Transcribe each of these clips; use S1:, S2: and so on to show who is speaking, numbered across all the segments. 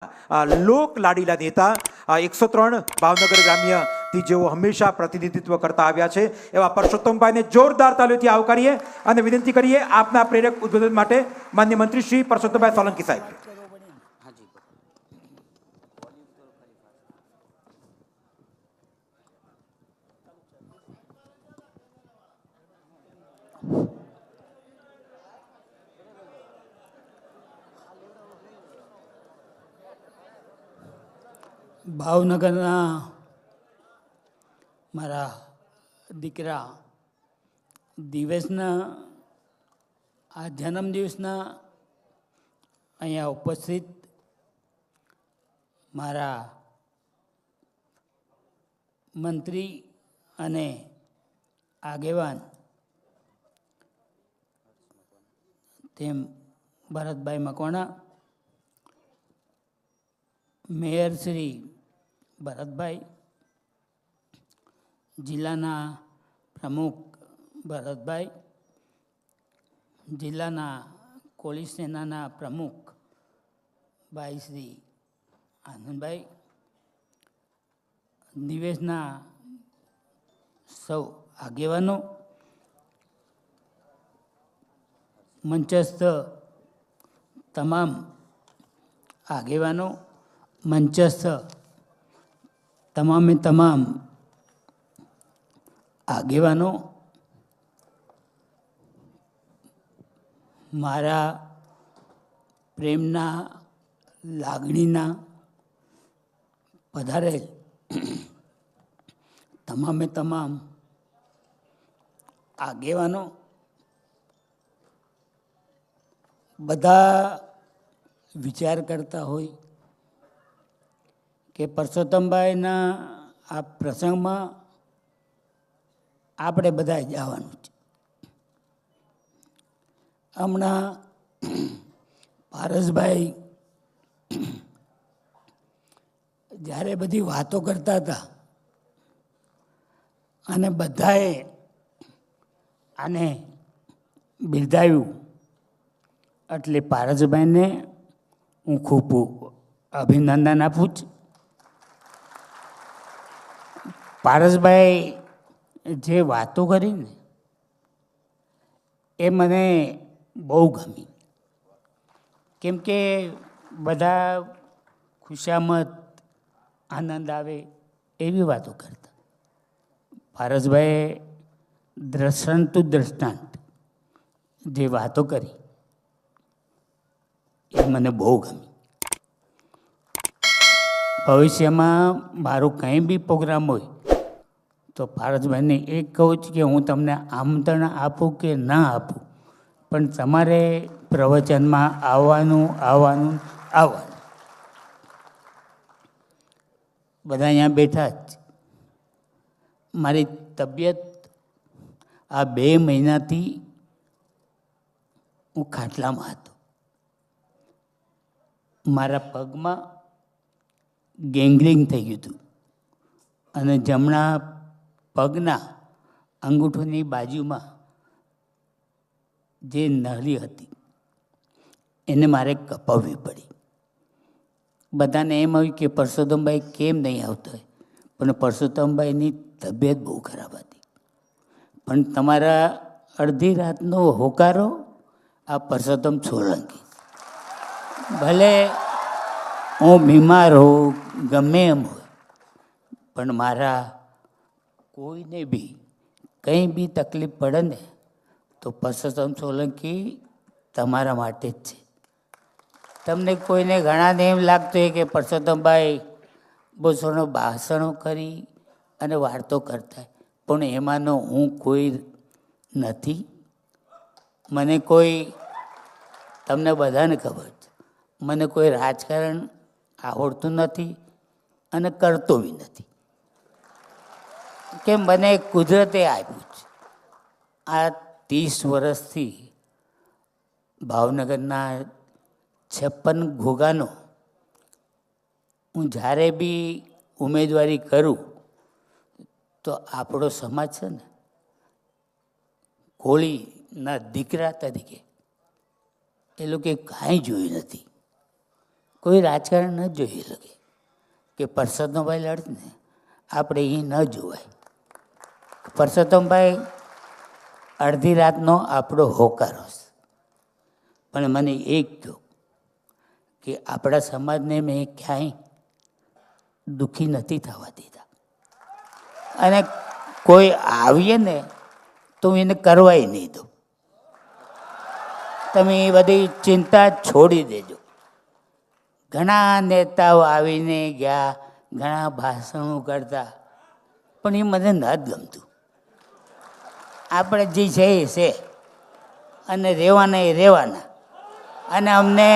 S1: લોક લાડીલા નેતા 103 ભાવનગર ગ્રામ્યથી જેઓ હંમેશા પ્રતિનિધિત્વ કરતા આવ્યા છે એવા પરસોત્તમભાઈને જોરદાર તાલીઓથી આવકારીએ અને વિનંતી કરીએ આપના પ્રેરક ઉદ્બોધન માટે માન્ય મંત્રી શ્રી પરસોત્તમભાઈ સોલંકી સાહેબ.
S2: ભાવનગરના મારા દીકરા દિવેશના આ જન્મદિવસના અહીંયા ઉપસ્થિત મારા મંત્રી અને આગેવાન તેમ ભરતભાઈ મકવાણા, મેયર શ્રી ભરતભાઈ, જિલ્લાના પ્રમુખ ભરતભાઈ, જિલ્લાના કોળી સેનાના પ્રમુખ ભાઈ શ્રી આનંદભાઈ, નિવેશના સૌ આગેવાનો, મંચસ્થ તમામ આગેવાનો, મંચસ્થ તમામે તમામ આગેવાનો, મારા પ્રેમના લાગણીના પધારેલ તમામે તમામ આગેવાનો, બધા વિચાર કરતા હોય કે પરસોત્તમભાઈના આ પ્રસંગમાં આપણે બધા જવાનું છે. હમણાં પારસભાઈ જ્યારે બધી વાતો કરતા હતા અને બધાએ આને બિરદાવ્યું એટલે પારસભાઈને હું ખૂબ અભિનંદન આપું છું. પારસભાઈ જે વાતો કરી ને એ મને બહુ ગમી, કેમ કે બધા ખુશામત આનંદ આવે એવી વાતો કરતા. પારસભાઈએ દ્રષ્ટાંત દ્રષ્ટાંત જે વાતો કરી એ મને બહુ ગમી. ભવિષ્યમાં મારો કંઈ બી પ્રોગ્રામ હોય તો પારસભાઈને એ કહું છું કે હું તમને આમંત્રણ આપું કે ના આપું, પણ તમારે પ્રવચનમાં આવવાનું. બધા અહીંયા બેઠા જ. મારી તબિયત આ 2 મહિનાથી હું ખાટલામાં હતો. મારા પગમાં ગેંગ્રીન થઈ ગયું હતું અને જમણા પગના અંગૂઠોની બાજુમાં જે નળી હતી એને મારે કપાવવી પડી. બધાને એમ આવ્યું કે પરસોત્તમભાઈ કેમ નહીં આવતો હોય, પણ પરસોત્તમભાઈની તબિયત બહુ ખરાબ હતી. પણ તમારા અડધી રાતનો હોકારો આ પરસોત્તમ સોલંકી, ભલે હું બીમાર હોઉં ગમે એમ હોય, પણ મારા કોઈને બી કંઈ બી તકલીફ પડે ને તો પરસોત્તમ સોલંકી તમારા માટે જ છે. તમને કોઈને ઘણાને એમ લાગતું હોય કે પરસોત્તમભાઈ બહુ સોનો ભાષણો કરી અને વાર્તો કરતા, પણ એમાંનો હું કોઈ નથી. મને કોઈ, તમને બધાને ખબર છે, મને કોઈ રાજકારણ આવડતું નથી અને કરતો બી નથી, કે મને કુદરતે આપ્યું છે. આ 30 વર્ષથી ભાવનગરના 56 ઘોઘાનો હું જ્યારે બી ઉમેદવારી કરું તો આપણો સમાજ છે ને, કોળીના દીકરા તરીકે એ લોકોએ કાંઈ જોયું નથી. કોઈ રાજકારણ ન જોઈ શકે કે પરસોત્તમભાઈ લડત ને આપણે એ ન જોવાય. પરસોત્તમભાઈ અડધી રાતનો આપણો હોકારો છે, પણ મને એક કહો કે આપણા સમાજને મેં ક્યાંય દુઃખી નથી થવા દીધા, અને કોઈ આવીએ ને તો એને કરવાય નહીં દો. તમે એ બધી ચિંતા છોડી દેજો. ઘણા નેતાઓ આવીને ગયા, ઘણા ભાષણો કરતા, પણ એ મને નથી ગમતું. આપણે જે છે એ છે, અને રહેવાના એ રહેવાના. અને અમને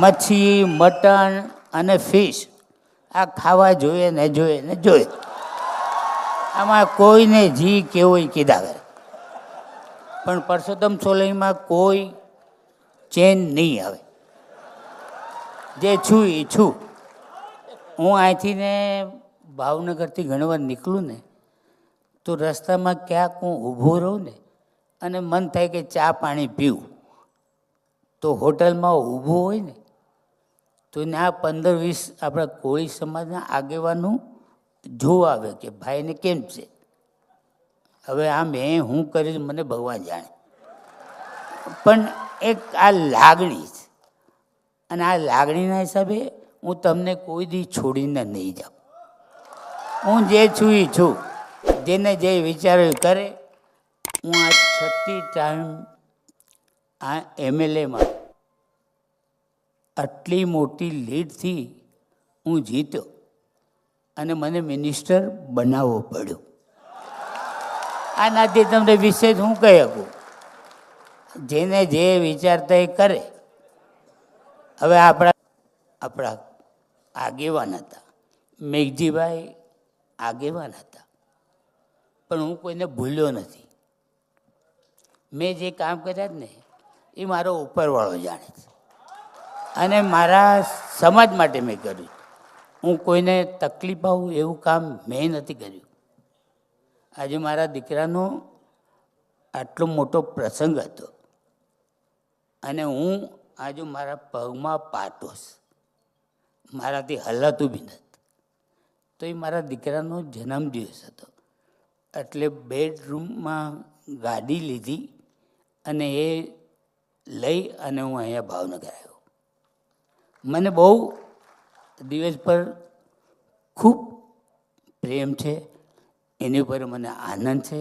S2: મચ્છી, મટન અને ફિશ આ ખાવા જોઈએ ને જોઈએ ને જોઈએ. આમાં કોઈને જી કેવું કીધા કરે, પણ પરસોત્તમ સોલંકીમાં કોઈ ચેન્જ નહીં આવે. જે છું એ છું. હું અહીંથી ને ભાવનગરથી ઘણી વાર નીકળું ને તો રસ્તામાં ક્યાંક હું ઊભો રહું ને અને મન થાય કે ચા પાણી પીવું, તો હોટલમાં ઊભું હોય ને તો ત્યાં 15-20 આપણા કોળી સમાજના આગેવાનું જોવા આવે કે ભાઈને કેમ છે. હવે આ મેં હું કરીશ મને ભગવાન જાણે, પણ એક આ લાગણી છે, અને આ લાગણીના હિસાબે હું તમને કોઈ દી છોડીને નહીં જાઉં. હું જે છું એ છું. જેને જે વિચાર્યું કરે. હું આ 6ઠ્ઠી ટાઈમ આ એમએલએમાં આટલી મોટી લીડથી હું જીત્યો, અને મને મિનિસ્ટર બનાવવો પડ્યો. આનાથી તમને વિશેષ હું કહી શકું. જેને જે વિચારતા એ કરે. હવે આપણા આગેવાન હતા, મેઘજીભાઈ આગેવાન હતા, પણ હું કોઈને ભૂલ્યો નથી. મેં જે કામ કર્યા ને એ મારો ઉપરવાળો જાણે છે, અને મારા સમાજ માટે મેં કર્યું. હું કોઈને તકલીફ આવું એવું કામ મેં નથી કર્યું. આજે મારા દીકરાનો આટલો મોટો પ્રસંગ હતો, અને હું આજે મારા પગમાં પાટોસ, મારાથી હલાતું બી નથી. તો એ મારા દીકરાનો જન્મદિવસ હતો, એટલે બેડરૂમમાં ગાડી લીધી અને એ લઈ અને હું અહીંયા ભાવનગર આવ્યો. મને બહુ દિવસ પર ખૂબ પ્રેમ છે, એની ઉપર મને આનંદ છે.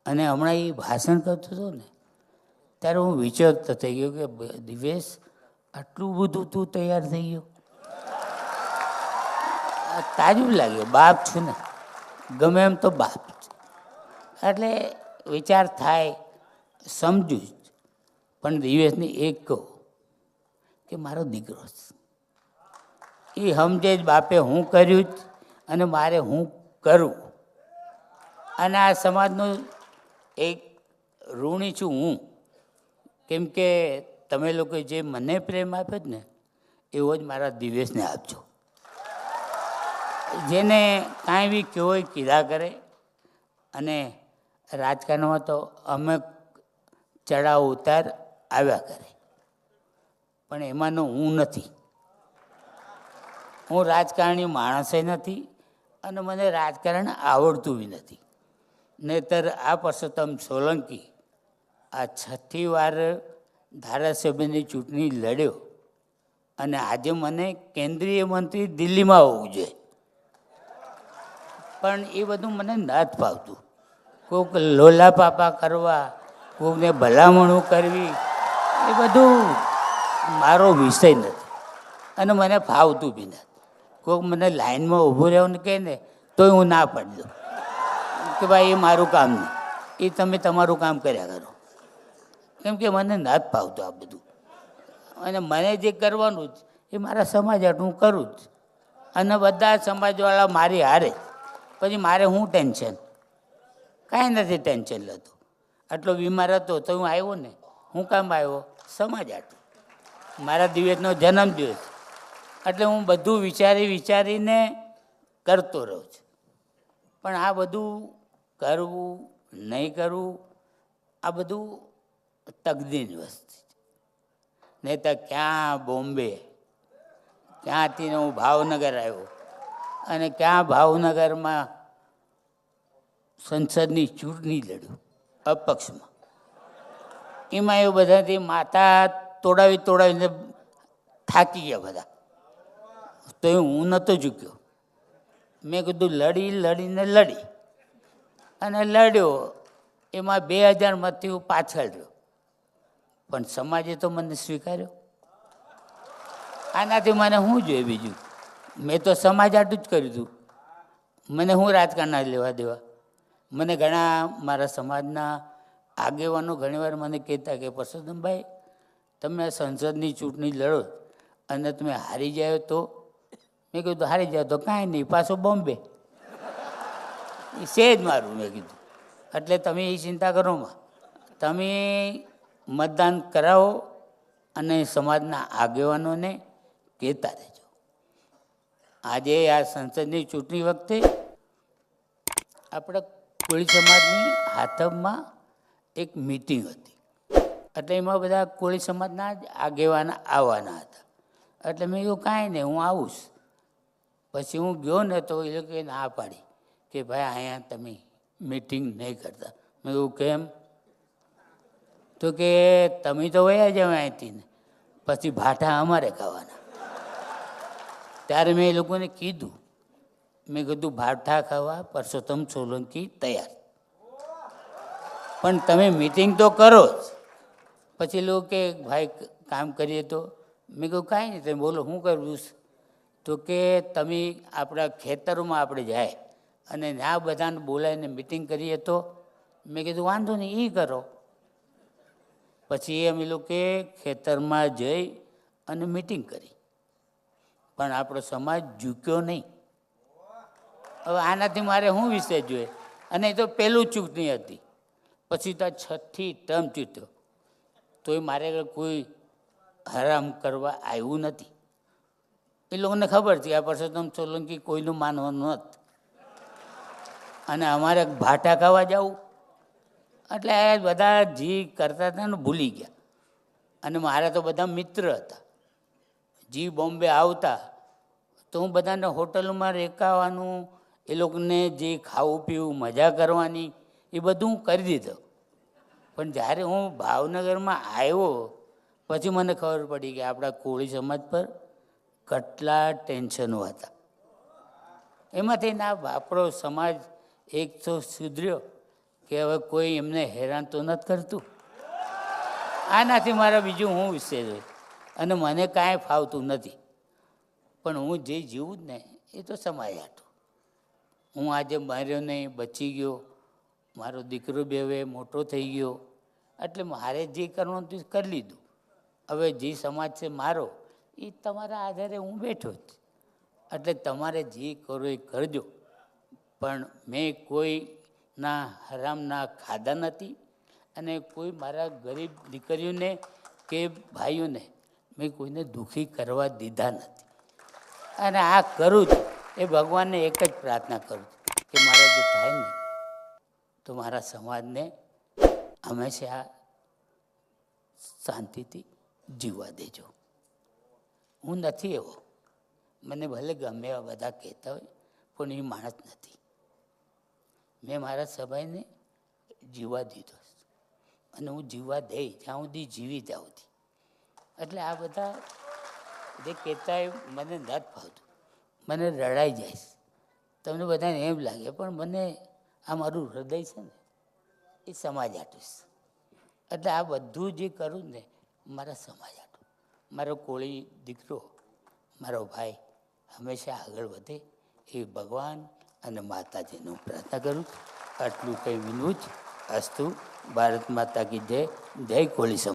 S2: અને હમણાં એ ભાષણ કરતો હતો ને ત્યારે હું વિચારતો થઈ ગયો કે દિવેશ, આટલું બધું તું તૈયાર થઈ ગયો. તાજું લાગ્યું. બાપ છું ને, ગમે એમ તો બાપ છે, એટલે વિચાર થાય, સમજુ જ. પણ દિવેશને એક કહું કે મારો દીકરો છે, એ સમજે જ બાપે હું કર્યું જ, અને મારે હું કરું. અને આ સમાજનો એક ઋણી છું હું, કેમ કે તમે લોકો જે મને પ્રેમ આપ્યો જ ને એવો જ મારા દિવેશને આપજો. જેને કાંઈ બી કેવો કીધા કરે. અને રાજકારણમાં તો અમે ચડાવ ઉતાર આવ્યા કરે, પણ એમાંનો હું નથી. હું રાજકારણી માણસે નથી, અને મને રાજકારણ આવડતું બી નથી. નહીંતર આ પરસોત્તમ સોલંકી આ 6ઠ્ઠી વાર ધારાસભ્યની ચૂંટણી લડ્યો, અને આજે મને કેન્દ્રીય મંત્રી દિલ્હીમાં હોવું જોઈએ. પણ એ બધું મને નથી ફાવતું. કોઈક લોલા પાપા કરવા, કોઈને ભલામણું કરવી, એ બધું મારો વિષય નથી, અને મને ફાવતું બી નથી. કોઈક મને લાઈનમાં ઊભું રહેવું કહે ને તોય હું ના પાડી દઉં કે ભાઈ એ મારું કામ નહીં, એ તમે તમારું કામ કર્યા કરો. કેમ કે મને નથી ફાવતું આ બધું. અને મને જે કરવાનું જ એ મારા સમાજ હાટું હું કરું જ. અને બધા સમાજવાળા મારી હારે, પછી મારે શું ટેન્શન? કાંઈ નથી ટેન્શન લેતો. આટલો બીમાર હતો તો હું આવ્યો ને. હું કામ આવ્યો? સમાજ હાટું. મારા દિવેશનો જન્મદિવસ, એટલે હું બધું વિચારીને કરતો રહું છું. પણ આ બધું કરવું નહીં કરવું, આ બધું તકદીરની વસ્તુ છે. નહીં તો ક્યાં બોમ્બે, ક્યાંથી ને હું ભાવનગર આવ્યો અને ક્યાં ભાવનગરમાં સંસદની ચૂંટણી લડ્યું અપક્ષમાં. એમાં એવું બધાથી માથા તોડાવીને થાકી ગયા બધા. તો હું નહોતો ઝૂક્યો. મેં કીધું લડીને લડી અને લડ્યો. એમાં 2000 મતથી હું પાછળ રહ્યો, પણ સમાજે તો મને સ્વીકાર્યો. આનાથી મને શું જોઈએ બીજું? મેં તો સમાજ આટલું જ કર્યું હતું. મને હું રાજકારણના લેવા દેવા. મને ઘણા મારા સમાજના આગેવાનો ઘણીવાર મને કહેતા કે પરસોત્તમભાઈ, તમે સંસદની ચૂંટણી લડો અને તમે હારી જાઓ તો? મેં કીધું હારી જાઓ તો કાંઈ નહીં, પાછો બોમ્બે. એ છે જ મારું. મેં કીધું એટલે તમે એ ચિંતા કરો માં, તમે મતદાન કરાવો અને સમાજના આગેવાનોને કહેતા રહેજો. આજે આ સંસદની ચૂંટણી વખતે આપણા કોળી સમાજની હાથમાં એક મિટિંગ હતી. એટલે એમાં બધા કોળી સમાજના જ આગેવાન આવવાના હતા. એટલે મેં કહ્યું કાંઈ નહીં, હું આવું. પછી હું ગયો ને તો એ લોકોએ ના પાડી કે ભાઈ અહીંયા તમે મિટિંગ નહીં કરતા. મેં કહ્યું કેમ? તો કે તમે તો વયા જાવ અહીંથી ને પછી ભાઠા અમારે ખાવાના. ત્યારે મેં એ લોકોને કીધું, મેં કીધું ભાઠા ખાવા પરસોત્તમ સોલંકી તૈયાર, પણ તમે મિટિંગ તો કરો જ. પછી લોકો કે ભાઈ કામ કરીએ તો? મેં કહ્યું કાંઈ નહીં, તમે બોલો શું કરવું? તો કે તમે આપણા ખેતરોમાં આપણે જાય અને ત્યાં બધાને બોલાવીને મિટિંગ કરીએ તો? મેં કીધું વાંધો નહીં, એ કરો. પછી અમે લોકોએ ખેતરમાં જઈ અને મિટિંગ કરી, પણ આપણો સમાજ ઝૂક્યો નહીં. હવે આનાથી મારે શું વિષય જોઈએ? અને એ તો પહેલું ચૂંટણી હતી, પછી તો 6ઠી ટર્મ ચૂંટ્યો, તોય મારે કોઈ હરામ કરવા આવ્યું નથી. એ લોકોને ખબર છે આ પરસોત્તમ સોલંકી કોઈનું માનવાનું નથી અને અમારે ભાઠા ખાવા જવું. એટલે બધા જી કરતા હતા ને ભૂલી ગયા. અને મારા તો બધા મિત્ર હતા. જી બોમ્બે આવતા તો હું બધાને હોટલમાં રેકાવાનું, એ લોકોને જે ખાવું પીવું મજા કરવાની એ બધું હું કરી દીધું. પણ જ્યારે હું ભાવનગરમાં આવ્યો પછી મને ખબર પડી કે આપણા કોળી સમાજ પર કેટલા ટેન્શનો હતા. એમાંથી ના આપણો સમાજ એક તો સુધર્યો કે હવે કોઈ એમને હેરાન તો નથી કરતું. આનાથી મારા બીજું હું વિષય જોઈએ અને મને કાંઈ ફાવતું નથી. પણ હું જે જીવું જ ને એ તો સમાજ હાટું. હું આજે માર્યો નહીં, બચી ગયો, મારો દીકરો બે હવે મોટો થઈ ગયો, એટલે મારે જે કરવાનું હતું કરી લીધું. હવે જે સમાજ છે મારો એ તમારા આધારે હું બેઠો જ. એટલે તમારે જે કરો એ કરજો, પણ મેં કોઈના હરામના ખાધા નથી અને કોઈ મારા ગરીબ દીકરીઓને કે ભાઈઓને મેં કોઈને દુઃખી કરવા દીધા નથી. અને આ કરું છું એ ભગવાનને એક જ પ્રાર્થના કરું છું કે મારા જે થાય ને તો મારા સમાજને હંમેશા શાંતિથી જીવવા દેજો. હું નથી એવો, મને ભલે ગમે એવા બધા કહેતા હોય પણ એ માણસ નથી. મેં મારા સમાજને જીવવા દીધો અને હું જીવવા દઈ જ્યાં સુધી જીવી જાઉં હતી. એટલે આ બધા જે કહેતા હોય મને નથી ભાવતું, મને રડાઈ જાય. તમને બધાને એમ લાગે પણ મને આ મારું હૃદય છે ને એ સમાજ હાટું છે. એટલે આ બધું જે કરું ને મારા સમાજ હાટું. મારો કોળી દીકરો, મારો ભાઈ હંમેશા આગળ વધે એ ભગવાન અને માતાજીનું પ્રાર્થના કરું. આટલું કંઈ વિનવું જ. અસ્તુ. ભારત માતા કી જય. જય કોળી સમાજ.